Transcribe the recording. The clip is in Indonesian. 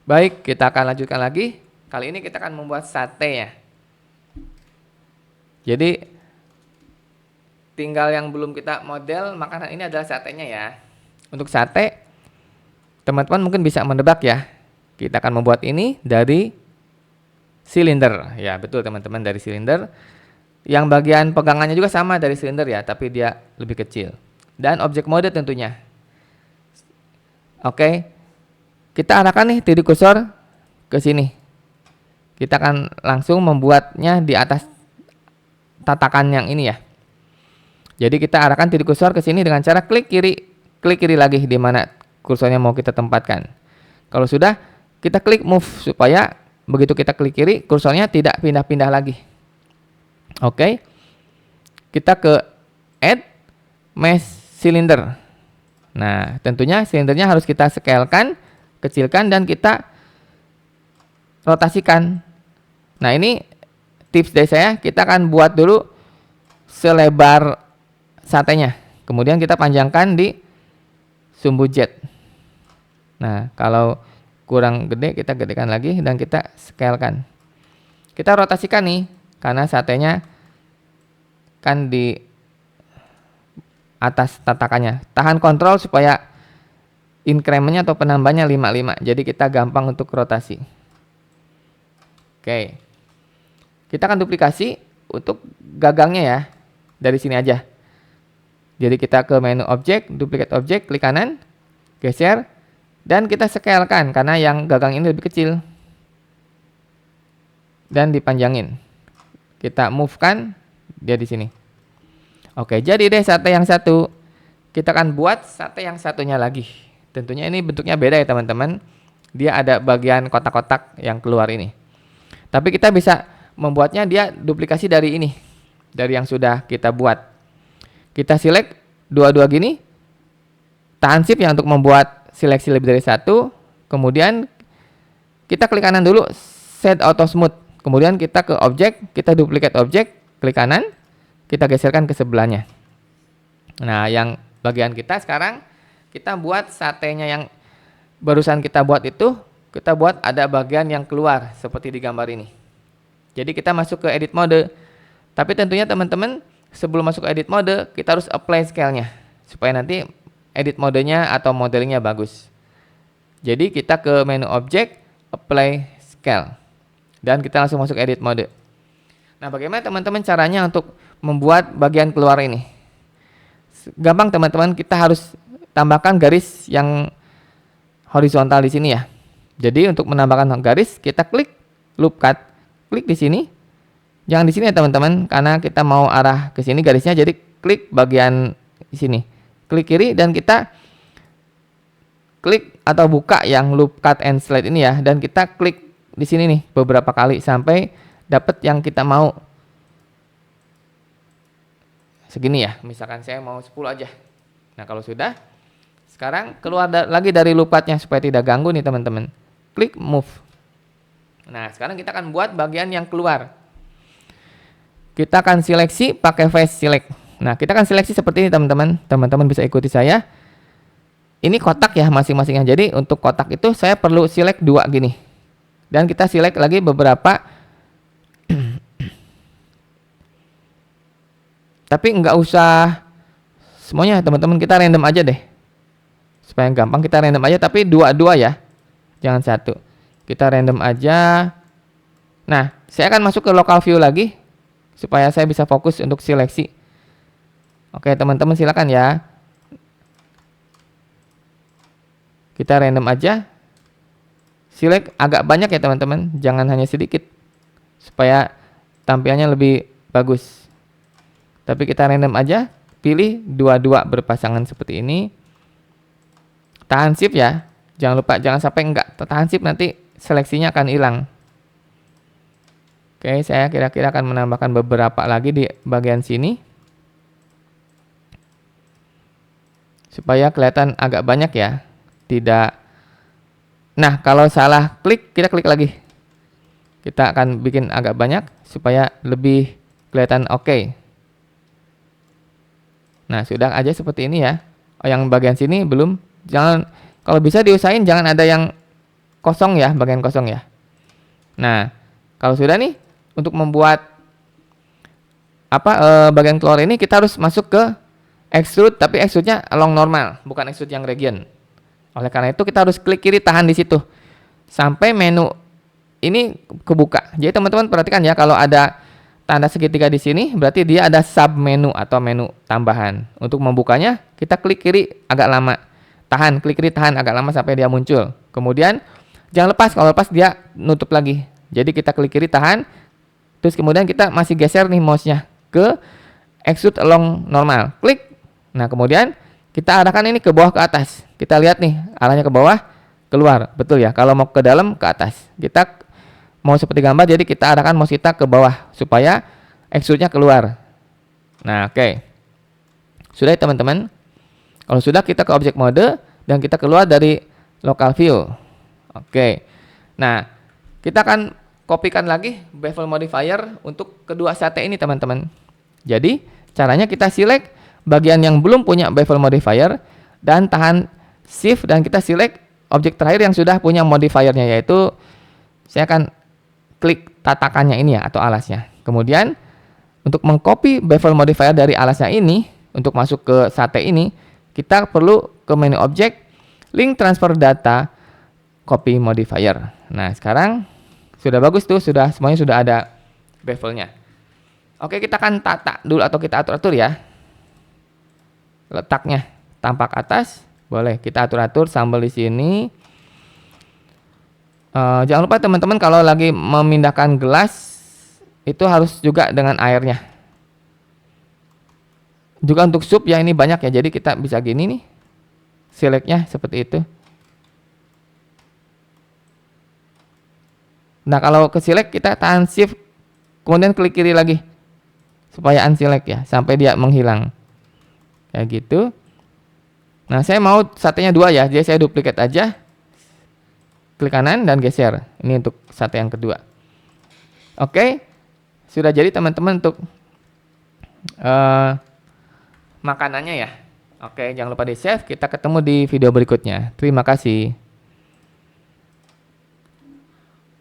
Baik, kita akan lanjutkan lagi. Kali ini kita akan membuat sate ya. Jadi tinggal yang belum kita model makanan ini adalah satenya ya. Untuk sate, teman-teman mungkin bisa menebak ya. Kita akan membuat ini dari silinder. Ya, betul teman-teman, dari silinder. Yang bagian pegangannya juga sama dari silinder ya, tapi dia lebih kecil. Dan objek mode tentunya. Oke. Kita arahkan nih titik kursor ke sini. Kita akan langsung membuatnya di atas tatakan yang ini ya. Jadi kita arahkan titik kursor ke sini dengan cara klik kiri lagi di mana kursornya mau kita tempatkan. Kalau sudah, kita klik move supaya begitu kita klik kiri, kursornya tidak pindah-pindah lagi. Oke. Kita ke add mesh cylinder. Nah, tentunya silindernya harus kita scalekan, kecilkan, dan kita rotasikan. Nah, ini tips dari saya, kita akan buat dulu selebar satenya. Kemudian kita panjangkan di sumbu jet. Nah, kalau kurang gede kita gedekan lagi dan kita scalekan. Kita rotasikan nih, karena satenya kan di atas tatakannya. Tahan kontrol supaya incrementnya atau penambahannya 55. Jadi kita gampang untuk rotasi. Oke. Kita akan duplikasi untuk gagangnya ya. Dari sini aja. Jadi kita ke menu objek, duplicate objek, klik kanan, geser, dan kita scalekan karena yang gagang ini lebih kecil. Dan dipanjangin. Kita move kan dia di sini. Oke, jadi deh sate yang satu. Kita akan buat sate yang satunya lagi. Tentunya ini bentuknya beda ya teman-teman. Dia ada bagian kotak-kotak yang keluar ini. Tapi kita bisa membuatnya dia duplikasi dari ini. Dari yang sudah kita buat. Kita select dua-dua gini. Tahan shift ya untuk membuat seleksi lebih dari satu. Kemudian kita klik kanan dulu, set auto smooth. Kemudian kita ke objek, kita duplicate objek, klik kanan, kita geserkan ke sebelahnya. Nah, yang bagian kita sekarang, kita buat satenya yang barusan kita buat itu, kita buat ada bagian yang keluar seperti di gambar ini. Jadi kita masuk ke edit mode. Tapi tentunya teman-teman sebelum masuk ke edit mode, kita harus apply scale-nya supaya nanti edit modenya atau modelingnya bagus. Jadi kita ke menu objek, apply scale. Dan kita langsung masuk edit mode. Nah, bagaimana teman-teman caranya untuk membuat bagian keluar ini? Gampang teman-teman, kita harus tambahkan garis yang horizontal di sini ya. Jadi untuk menambahkan garis, kita klik loop cut, klik di sini. Jangan di sini ya teman-teman, karena kita mau arah ke sini garisnya. Jadi klik bagian di sini, klik kiri dan kita klik atau buka yang loop cut and slide ini ya. Dan kita klik di sini nih beberapa kali sampai dapat yang kita mau. Segini ya, misalkan saya mau 10 aja. Nah, kalau sudah, sekarang keluar lagi dari loop cut-nya supaya tidak ganggu nih teman-teman. Klik move. Nah, sekarang kita akan buat bagian yang keluar. Kita akan seleksi pakai face select. Nah, kita akan seleksi seperti ini teman-teman. Teman-teman bisa ikuti saya. Ini kotak ya masing-masingnya. Jadi untuk kotak itu saya perlu select 2 gini. Dan kita select lagi beberapa. Tapi nggak usah semuanya teman-teman, kita random aja deh. Supaya gampang kita random aja, tapi 2 ya. Jangan 1. Kita random aja. Nah, saya akan masuk ke local view lagi supaya saya bisa fokus untuk seleksi. Oke, teman-teman silakan ya. Kita random aja. Select agak banyak ya teman-teman, jangan hanya sedikit. Supaya tampilannya lebih bagus. Tapi kita random aja, pilih 2 berpasangan seperti ini. Tahan shift ya. Jangan lupa, jangan sampai enggak tahan shift, nanti seleksinya akan hilang. Oke, saya kira-kira akan menambahkan beberapa lagi di bagian sini. Supaya kelihatan agak banyak ya. Tidak. Nah, kalau salah klik, kita klik lagi. Kita akan bikin agak banyak supaya lebih kelihatan oke. Nah, sudah aja seperti ini ya. Oh, yang bagian sini belum. Jangan, kalau bisa diusahain jangan ada yang kosong ya, bagian kosong ya. Nah, kalau sudah nih, untuk membuat bagian keluar ini kita harus masuk ke extrude, tapi extrude-nya along normal, bukan extrude yang region. Oleh karena itu kita harus klik kiri, tahan di situ sampai menu ini kebuka. Jadi teman-teman perhatikan ya, kalau ada tanda segitiga di sini berarti dia ada sub menu atau menu tambahan. Untuk membukanya kita klik kiri agak lama, tahan, klik kiri, tahan agak lama sampai dia muncul. Kemudian jangan lepas, kalau lepas dia nutup lagi. Jadi kita klik kiri, tahan, terus kemudian kita masih geser nih mouse-nya ke extrude along normal, klik. Nah kemudian kita arahkan ini ke bawah ke atas. Kita lihat nih arahnya ke bawah, keluar, betul ya. Kalau mau ke dalam, ke atas. Kita mau seperti gambar, jadi kita arahkan mouse kita ke bawah supaya extrude-nya keluar. Nah oke. Sudah ya teman-teman. Kalau sudah, kita ke object mode dan kita keluar dari local view. Oke. Nah kita akan kopikan lagi bevel modifier untuk kedua sate ini teman-teman. Jadi caranya kita select bagian yang belum punya bevel modifier dan tahan shift dan kita select objek terakhir yang sudah punya modifiernya, yaitu saya akan klik tatakannya ini ya, atau alasnya. Kemudian untuk mengcopy bevel modifier dari alasnya ini untuk masuk ke sate ini, kita perlu ke menu objek, link transfer data, copy modifier. Nah sekarang sudah bagus tuh, semuanya sudah ada bevelnya. Oke, kita akan tata dulu atau kita atur-atur ya. Letaknya tampak atas, boleh kita atur-atur sambal di sini. Jangan lupa teman-teman, kalau lagi memindahkan gelas itu harus juga dengan airnya. Juga untuk sup ya, ini banyak ya, jadi kita bisa gini nih, selectnya seperti itu. Nah kalau ke select kita tahan shift, kemudian klik kiri lagi supaya unselect ya, sampai dia menghilang. Kayak gitu. Nah saya mau satenya 2 ya, jadi saya duplicate aja, klik kanan dan geser. Ini untuk sate yang kedua. Oke, sudah jadi teman-teman untuk makanannya ya. Oke, jangan lupa di save. Kita ketemu di video berikutnya. Terima kasih.